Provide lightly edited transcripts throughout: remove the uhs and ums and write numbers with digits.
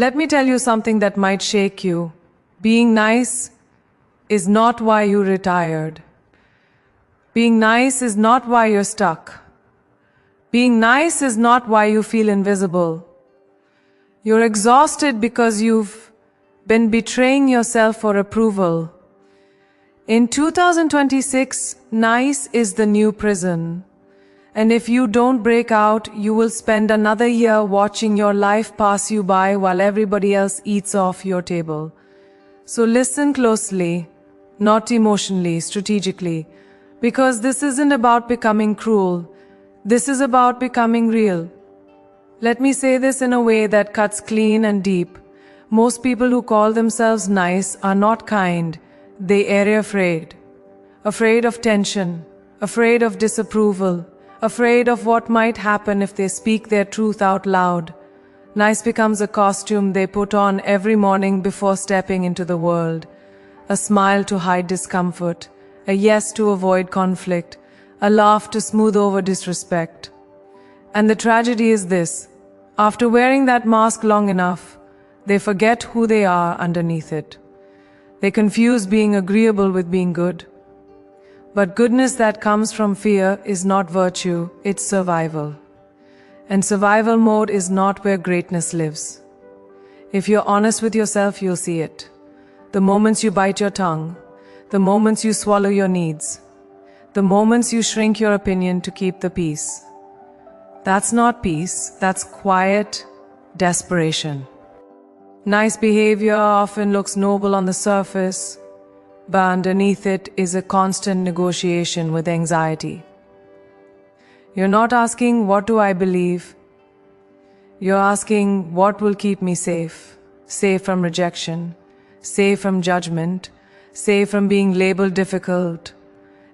Let me tell you something that might shake you. Being nice is not why you retired. Being nice is not why you're stuck. Being nice is not why you feel invisible. You're exhausted because you've been betraying yourself for approval. In 2026, nice is the new prison. And if you don't break out, you will spend another year watching your life pass you by while everybody else eats off your table. So listen closely, not emotionally, strategically, because this isn't about becoming cruel. This is about becoming real. Let me say this in a way that cuts clean and deep. Most people who call themselves nice are not kind. They are afraid. Afraid of tension, afraid of disapproval, afraid of what might happen if they speak their truth out loud. Nice becomes a costume they put on every morning before stepping into the world. A smile to hide discomfort, a yes to avoid conflict, a laugh to smooth over disrespect. And the tragedy is this: after wearing that mask long enough, they forget who they are underneath it. They confuse being agreeable with being good. But goodness that comes from fear is not virtue, it's survival. And survival mode is not where greatness lives. If you're honest with yourself, you'll see it. The moments you bite your tongue, the moments you swallow your needs, the moments you shrink your opinion to keep the peace. That's not peace, that's quiet desperation. Nice behavior often looks noble on the surface, but underneath it is a constant negotiation with anxiety. You're not asking, what do I believe? You're asking, what will keep me safe? Safe from rejection, safe from judgment, safe from being labeled difficult.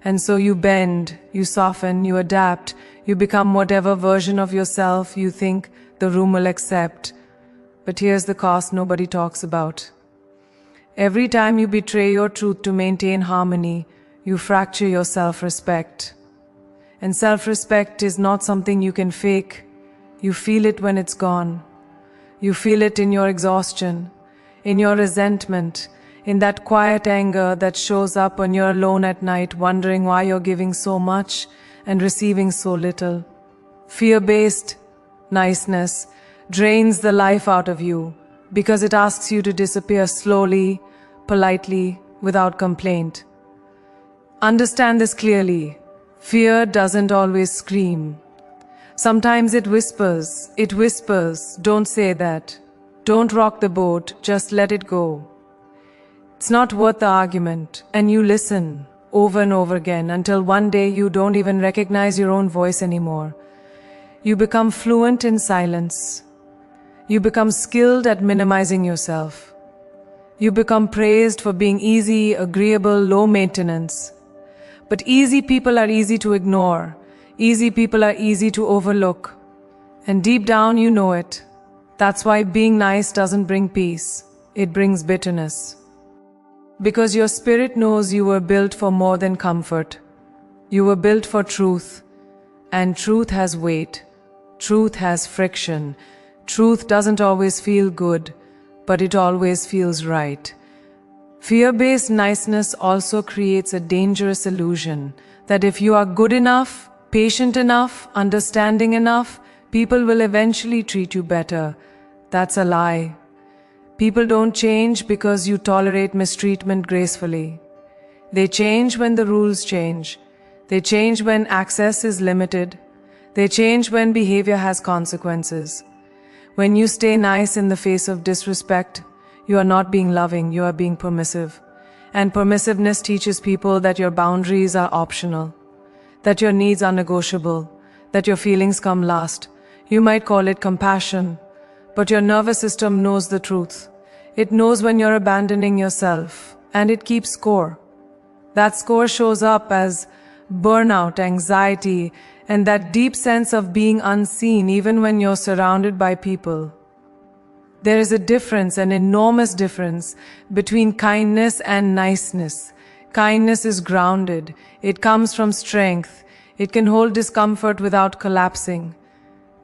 And so you bend, you soften, you adapt, you become whatever version of yourself you think the room will accept. But here's the cost nobody talks about. Every time you betray your truth to maintain harmony, you fracture your self-respect. And self-respect is not something you can fake. You feel it when it's gone. You feel it in your exhaustion, in your resentment, in that quiet anger that shows up when you're alone at night wondering why you're giving so much and receiving so little. Fear-based niceness drains the life out of you because it asks you to disappear slowly, politely, without complaint. Understand this clearly. Fear doesn't always scream. Sometimes it whispers. It whispers, don't say that. Don't rock the boat, just let it go. It's not worth the argument, and you listen over and over again until one day you don't even recognize your own voice anymore. You become fluent in silence. You become skilled at minimizing yourself. You become praised for being easy, agreeable, low maintenance. But easy people are easy to ignore. Easy people are easy to overlook. And deep down you know it. That's why being nice doesn't bring peace. It brings bitterness. Because your spirit knows you were built for more than comfort. You were built for truth. And truth has weight. Truth has friction. Truth doesn't always feel good, but it always feels right. Fear-based niceness also creates a dangerous illusion that if you are good enough, patient enough, understanding enough, people will eventually treat you better. That's a lie. People don't change because you tolerate mistreatment gracefully. They change when the rules change. They change when access is limited. They change when behavior has consequences. When you stay nice in the face of disrespect, you are not being loving, you are being permissive. And permissiveness teaches people that your boundaries are optional, that your needs are negotiable, that your feelings come last. You might call it compassion, but your nervous system knows the truth. It knows when you're abandoning yourself, and it keeps score. That score shows up as burnout, anxiety, and that deep sense of being unseen even when you're surrounded by people. There is a difference, an enormous difference, between kindness and niceness. Kindness is grounded. It comes from strength. It can hold discomfort without collapsing.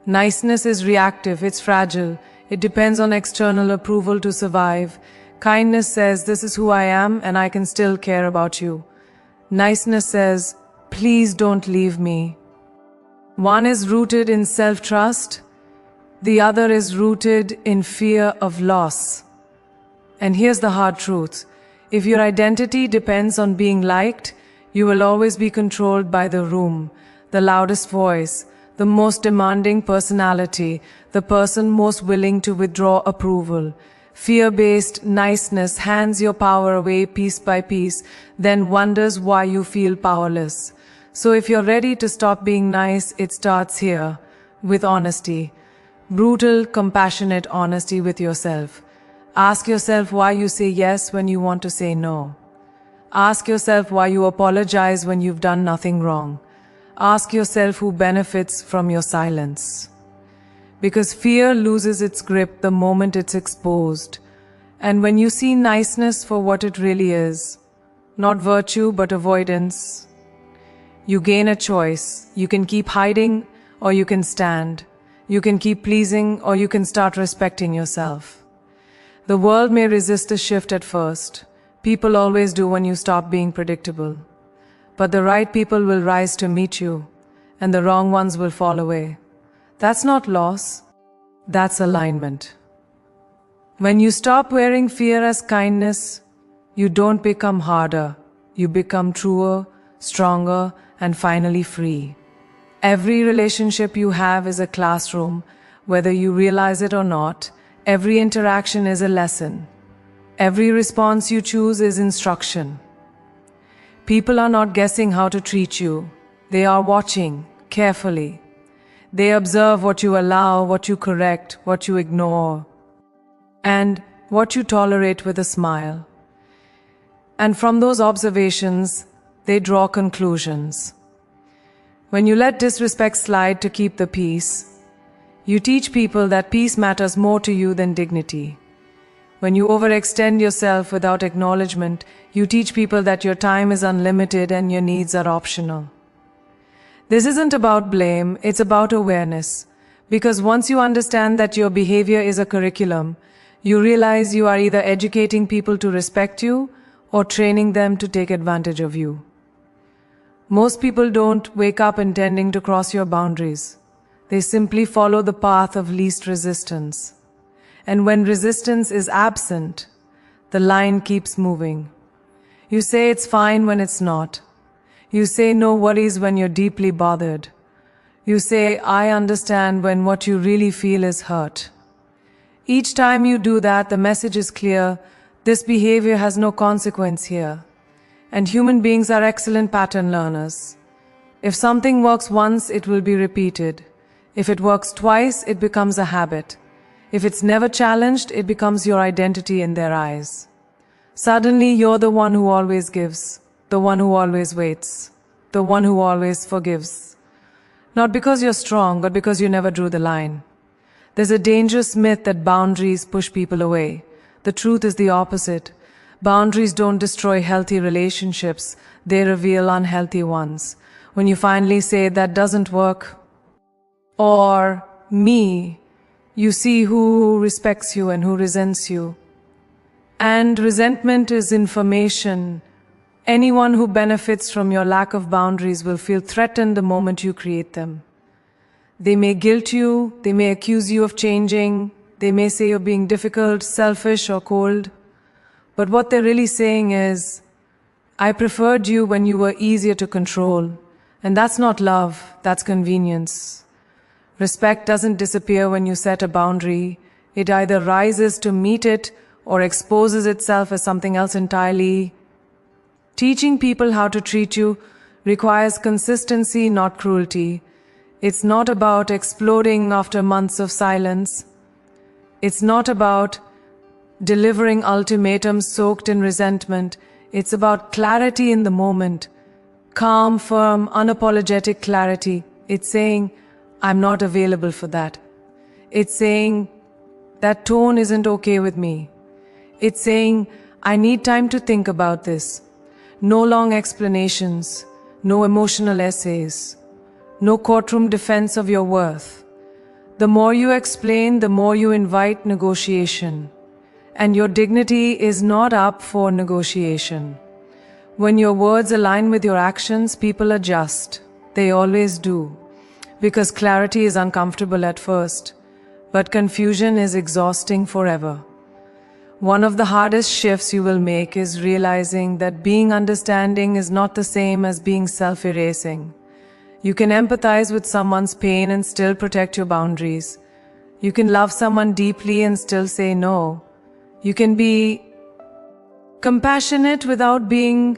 Niceness is reactive. It's fragile. It depends on external approval to survive. Kindness says, this is who I am and I can still care about you. Niceness says, please don't leave me. One is rooted in self-trust. The other is rooted in fear of loss. And here's the hard truth. If your identity depends on being liked, you will always be controlled by the room, the loudest voice, the most demanding personality, the person most willing to withdraw approval. Fear-based niceness hands your power away piece by piece, then wonders why you feel powerless. So if you're ready to stop being nice, it starts here, with honesty. Brutal, compassionate honesty with yourself. Ask yourself why you say yes when you want to say no. Ask yourself why you apologize when you've done nothing wrong. Ask yourself who benefits from your silence. Because fear loses its grip the moment it's exposed. And when you see niceness for what it really is, not virtue but avoidance, you gain a choice. You can keep hiding or you can stand. You can keep pleasing or you can start respecting yourself. The world may resist the shift at first. People always do when you stop being predictable. But the right people will rise to meet you, and the wrong ones will fall away. That's not loss, that's alignment. When you stop wearing fear as kindness, you don't become harder. You become truer, stronger, and finally free. Every relationship you have is a classroom, whether you realize it or not. Every interaction is a lesson. Every response you choose is instruction. People are not guessing how to treat you. They are watching carefully. They observe what you allow, what you correct, what you ignore, and what you tolerate with a smile. And from those observations, they draw conclusions. When you let disrespect slide to keep the peace, you teach people that peace matters more to you than dignity. When you overextend yourself without acknowledgement, you teach people that your time is unlimited and your needs are optional. This isn't about blame, it's about awareness. Because once you understand that your behavior is a curriculum, you realize you are either educating people to respect you or training them to take advantage of you. Most people don't wake up intending to cross your boundaries. They simply follow the path of least resistance. And when resistance is absent, the line keeps moving. You say it's fine when it's not. You say no worries when you're deeply bothered. You say I understand when what you really feel is hurt. Each time you do that, the message is clear. This behavior has no consequence here. And human beings are excellent pattern learners. If something works once, it will be repeated. If it works twice, it becomes a habit. If it's never challenged, it becomes your identity in their eyes. Suddenly, you're the one who always gives, the one who always waits, the one who always forgives. Not because you're strong, but because you never drew the line. There's a dangerous myth that boundaries push people away. The truth is the opposite. Boundaries don't destroy healthy relationships, they reveal unhealthy ones. When you finally say that doesn't work, or me, you see who respects you and who resents you. And resentment is information. Anyone who benefits from your lack of boundaries will feel threatened the moment you create them. They may guilt you, they may accuse you of changing, they may say you're being difficult, selfish, or cold. But what they're really saying is, I preferred you when you were easier to control. And that's not love, that's convenience. Respect doesn't disappear when you set a boundary. It either rises to meet it or exposes itself as something else entirely. Teaching people how to treat you requires consistency, not cruelty. It's not about exploding after months of silence. It's not about delivering ultimatums soaked in resentment. It's about clarity in the moment. Calm, firm, unapologetic clarity. It's saying, I'm not available for that. It's saying, that tone isn't okay with me. It's saying, I need time to think about this. No long explanations, no emotional essays, no courtroom defense of your worth. The more you explain, the more you invite negotiation. And your dignity is not up for negotiation. When your words align with your actions, people adjust. They always do. Because clarity is uncomfortable at first, but confusion is exhausting forever. One of the hardest shifts you will make is realizing that being understanding is not the same as being self-erasing. You can empathize with someone's pain and still protect your boundaries. You can love someone deeply and still say no. You can be compassionate without being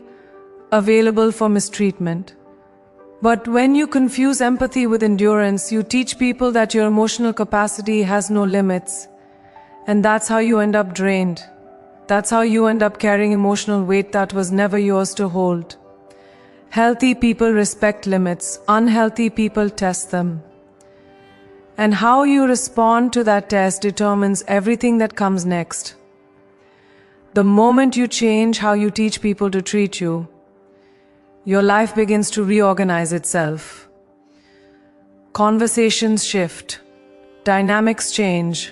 available for mistreatment. But when you confuse empathy with endurance, you teach people that your emotional capacity has no limits. And that's how you end up drained. That's how you end up carrying emotional weight that was never yours to hold. Healthy people respect limits. Unhealthy people test them. And how you respond to that test determines everything that comes next. The moment you change how you teach people to treat you, your life begins to reorganize itself. Conversations shift. Dynamics change.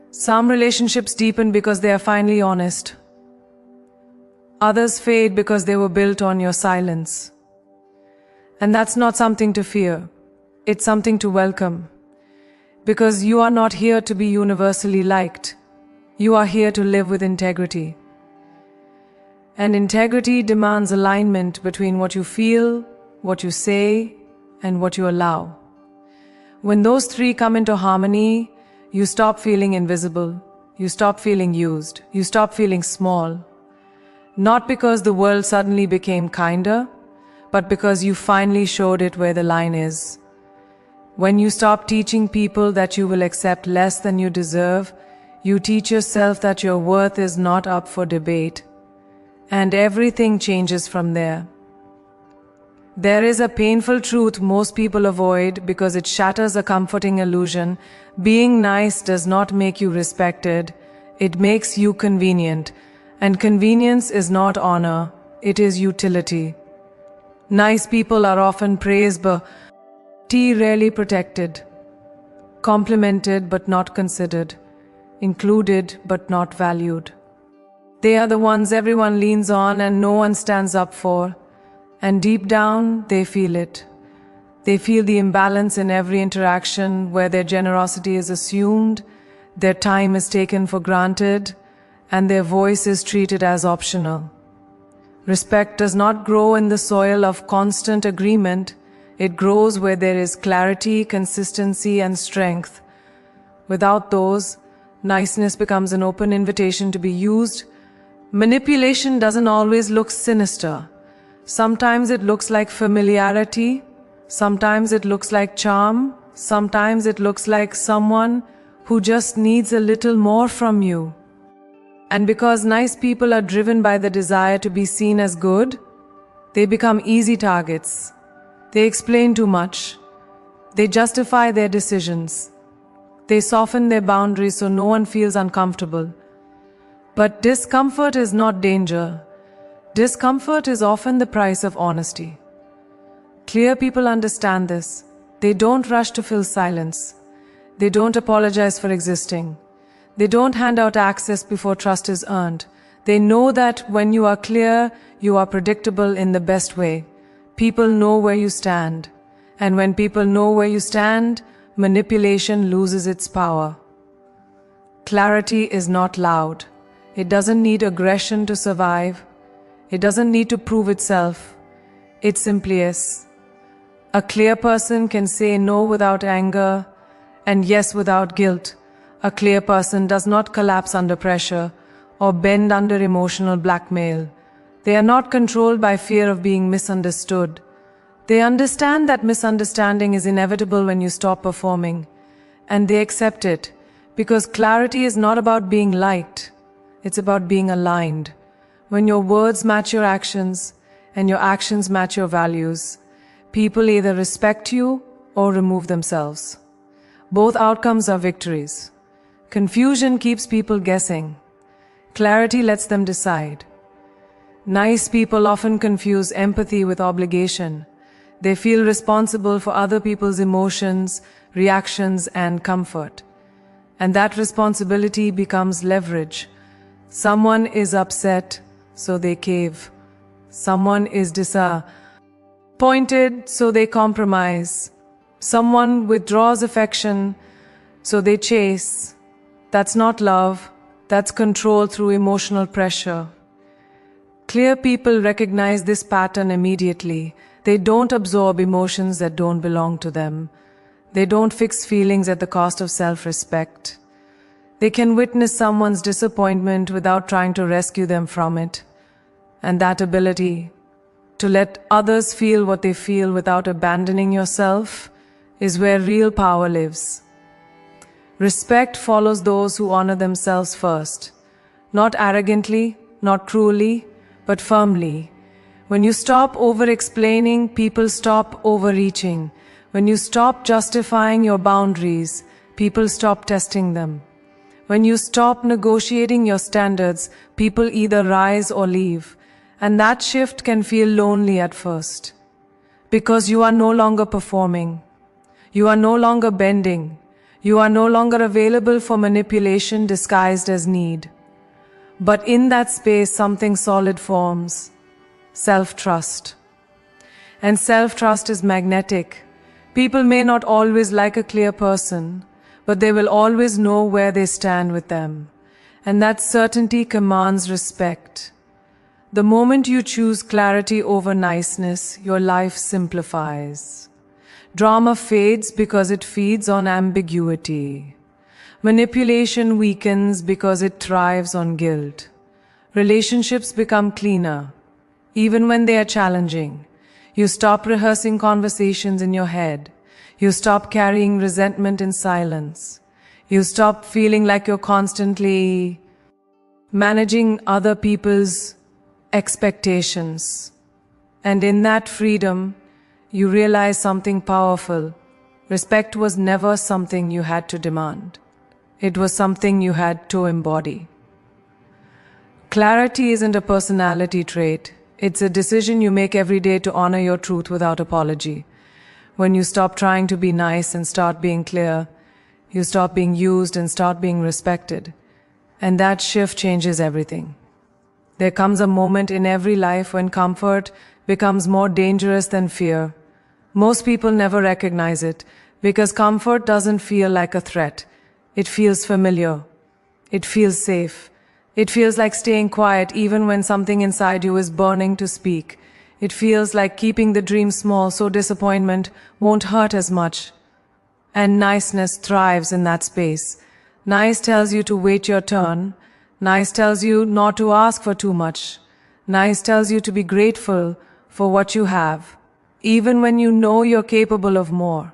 Some relationships deepen because they are finally honest. Others fade because they were built on your silence. And that's not something to fear. It's something to welcome. Because you are not here to be universally liked. You are here to live with integrity. And integrity demands alignment between what you feel, what you say, and what you allow. When those three come into harmony, you stop feeling invisible. You stop feeling used. You stop feeling small. Not because the world suddenly became kinder, but because you finally showed it where the line is. When you stop teaching people that you will accept less than you deserve, you teach yourself that your worth is not up for debate. And everything changes from there. There is a painful truth most people avoid because it shatters a comforting illusion. Being nice does not make you respected. It makes you convenient. And convenience is not honor. It is utility. Nice people are often praised but rarely protected. Complimented but not considered. Included but not valued. They are the ones everyone leans on and no one stands up for. And deep down, they feel it. They feel the imbalance in every interaction where their generosity is assumed, their time is taken for granted, and their voice is treated as optional. Respect does not grow in the soil of constant agreement. It grows where there is clarity, consistency, and strength. Without those, niceness becomes an open invitation to be used. Manipulation doesn't always look sinister. Sometimes it looks like familiarity. Sometimes it looks like charm. Sometimes it looks like someone who just needs a little more from you. And because nice people are driven by the desire to be seen as good, they become easy targets. They explain too much. They justify their decisions. They soften their boundaries so no one feels uncomfortable. But discomfort is not danger. Discomfort is often the price of honesty. Clear people understand this. They don't rush to fill silence. They don't apologize for existing. They don't hand out access before trust is earned. They know that when you are clear, you are predictable in the best way. People know where you stand. And when people know where you stand, manipulation loses its power. Clarity is not loud. It doesn't need aggression to survive. It doesn't need to prove itself. It simply is. A clear person can say no without anger and yes without guilt. A clear person does not collapse under pressure or bend under emotional blackmail. They are not controlled by fear of being misunderstood. They understand that misunderstanding is inevitable when you stop performing. And they accept it because clarity is not about being liked. It's about being aligned. When your words match your actions and your actions match your values, people either respect you or remove themselves. Both outcomes are victories. Confusion keeps people guessing. Clarity lets them decide. Nice people often confuse empathy with obligation. They feel responsible for other people's emotions, reactions, and comfort. And that responsibility becomes leverage. Someone is upset, so they cave. Someone is disappointed, so they compromise. Someone withdraws affection, so they chase. That's not love, that's control through emotional pressure. Clear people recognize this pattern immediately. They don't absorb emotions that don't belong to them. They don't fix feelings at the cost of self-respect. They can witness someone's disappointment without trying to rescue them from it. And that ability to let others feel what they feel without abandoning yourself is where real power lives. Respect follows those who honor themselves first. Not arrogantly, not cruelly, but firmly. When you stop over-explaining, people stop overreaching. When you stop justifying your boundaries, people stop testing them. When you stop negotiating your standards, people either rise or leave. And that shift can feel lonely at first. Because you are no longer performing. You are no longer bending. You are no longer available for manipulation disguised as need. But in that space, something solid forms. Self-trust. And self-trust is magnetic. People may not always like a clear person, but they will always know where they stand with them. And that certainty commands respect. The moment you choose clarity over niceness, your life simplifies. Drama fades because it feeds on ambiguity. Manipulation weakens because it thrives on guilt. Relationships become cleaner, even when they are challenging. You stop rehearsing conversations in your head. You stop carrying resentment in silence. You stop feeling like you're constantly managing other people's expectations. And in that freedom, you realize something powerful. Respect was never something you had to demand. It was something you had to embody. Clarity isn't a personality trait. It's a decision you make every day to honor your truth without apology. When you stop trying to be nice and start being clear, you stop being used and start being respected. And that shift changes everything. There comes a moment in every life when comfort becomes more dangerous than fear. Most people never recognize it because comfort doesn't feel like a threat. It feels familiar. It feels safe. It feels like staying quiet even when something inside you is burning to speak. It feels like keeping the dream small so disappointment won't hurt as much. And niceness thrives in that space. Nice tells you to wait your turn. Nice tells you not to ask for too much. Nice tells you to be grateful for what you have, even when you know you're capable of more.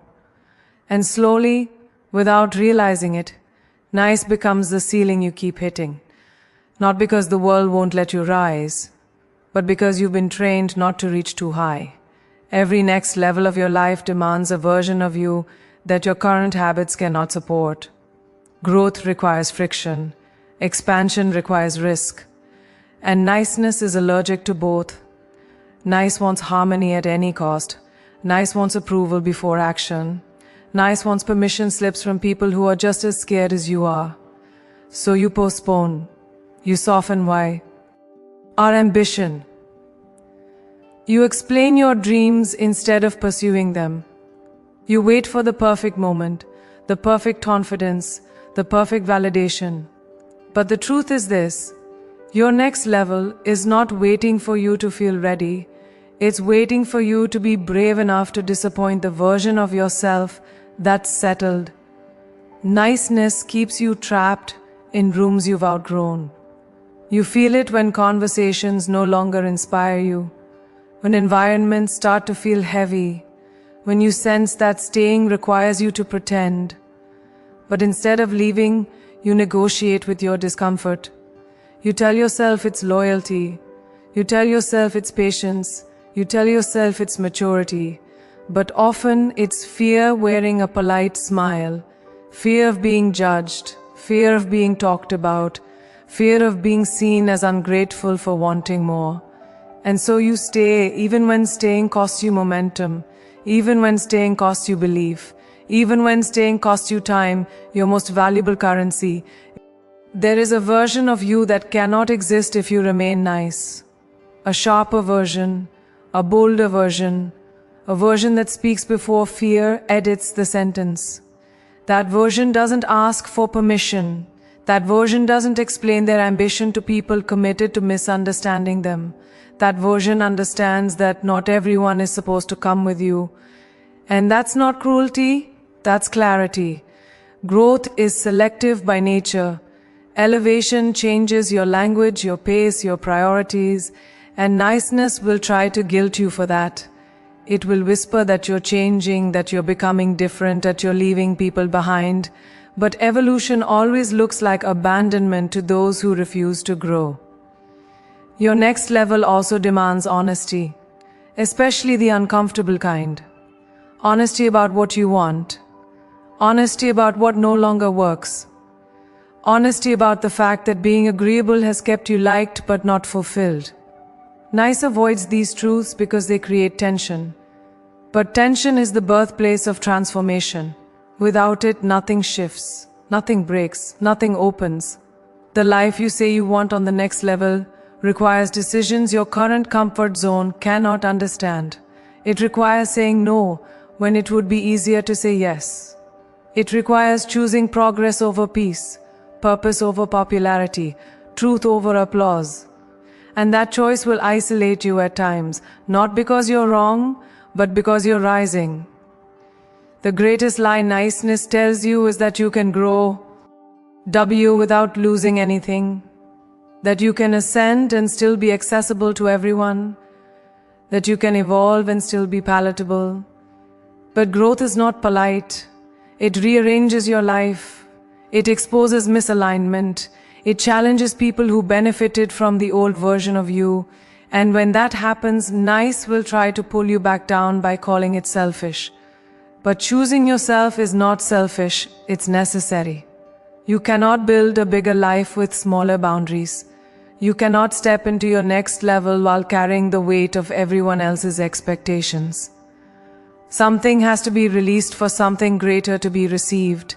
And slowly, without realizing it, nice becomes the ceiling you keep hitting. Not because the world won't let you rise, but because you've been trained not to reach too high. Every next level of your life demands a version of you that your current habits cannot support. Growth requires friction. Expansion requires risk. And niceness is allergic to both. Nice wants harmony at any cost. Nice wants approval before action. Nice wants permission slips from people who are just as scared as you are. So you postpone. You soften why? Our ambition. You explain your dreams instead of pursuing them. You wait for the perfect moment, the perfect confidence, the perfect validation. But the truth is this: your next level is not waiting for you to feel ready. It's waiting for you to be brave enough to disappoint the version of yourself that's settled. Niceness keeps you trapped in rooms you've outgrown. You feel it when conversations no longer inspire you, when environments start to feel heavy, when you sense that staying requires you to pretend. But instead of leaving, you negotiate with your discomfort. You tell yourself it's loyalty. You tell yourself it's patience. You tell yourself it's maturity. But often it's fear wearing a polite smile, fear of being judged, fear of being talked about, fear of being seen as ungrateful for wanting more. And so you stay even when staying costs you momentum, even when staying costs you belief, even when staying costs you time, your most valuable currency. There is a version of you that cannot exist if you remain nice. A sharper version, a bolder version, a version that speaks before fear edits the sentence. That version doesn't ask for permission. That version doesn't explain their ambition to people committed to misunderstanding them. That version understands that not everyone is supposed to come with you. And that's not cruelty, that's clarity. Growth is selective by nature. Elevation changes your language, your pace, your priorities, and niceness will try to guilt you for that. It will whisper that you're changing, that you're becoming different, that you're leaving people behind. But evolution always looks like abandonment to those who refuse to grow. Your next level also demands honesty, especially the uncomfortable kind. Honesty about what you want. Honesty about what no longer works. Honesty about the fact that being agreeable has kept you liked but not fulfilled. Nice avoids these truths because they create tension. But tension is the birthplace of transformation. Without it, nothing shifts, nothing breaks, nothing opens. The life you say you want on the next level requires decisions your current comfort zone cannot understand. It requires saying no when it would be easier to say yes. It requires choosing progress over peace, purpose over popularity, truth over applause. And that choice will isolate you at times, not because you're wrong, but because you're rising. The greatest lie niceness tells you is that you can grow without losing anything, that you can ascend and still be accessible to everyone, that you can evolve and still be palatable. But growth is not polite. It rearranges your life. It exposes misalignment. It challenges people who benefited from the old version of you. And when that happens, nice will try to pull you back down by calling it selfish. But choosing yourself is not selfish, it's necessary. You cannot build a bigger life with smaller boundaries. You cannot step into your next level while carrying the weight of everyone else's expectations. Something has to be released for something greater to be received.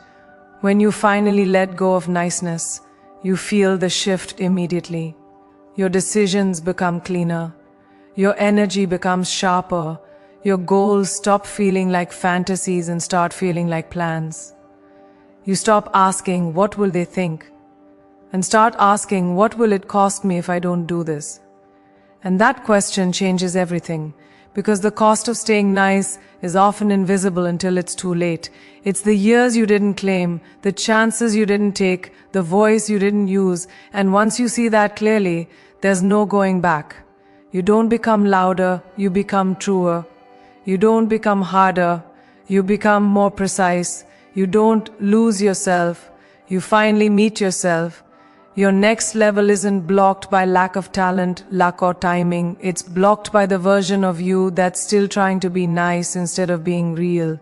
When you finally let go of niceness, you feel the shift immediately. Your decisions become cleaner. Your energy becomes sharper. Your goals stop feeling like fantasies and start feeling like plans. You stop asking, what will they think? And start asking, what will it cost me if I don't do this? And that question changes everything, because the cost of staying nice is often invisible until it's too late. It's the years you didn't claim, the chances you didn't take, the voice you didn't use, and once you see that clearly, there's no going back. You don't become louder, you become truer. You don't become harder, you become more precise. You don't lose yourself, you finally meet yourself. Your next level isn't blocked by lack of talent, luck or timing. It's blocked by the version of you that's still trying to be nice instead of being real.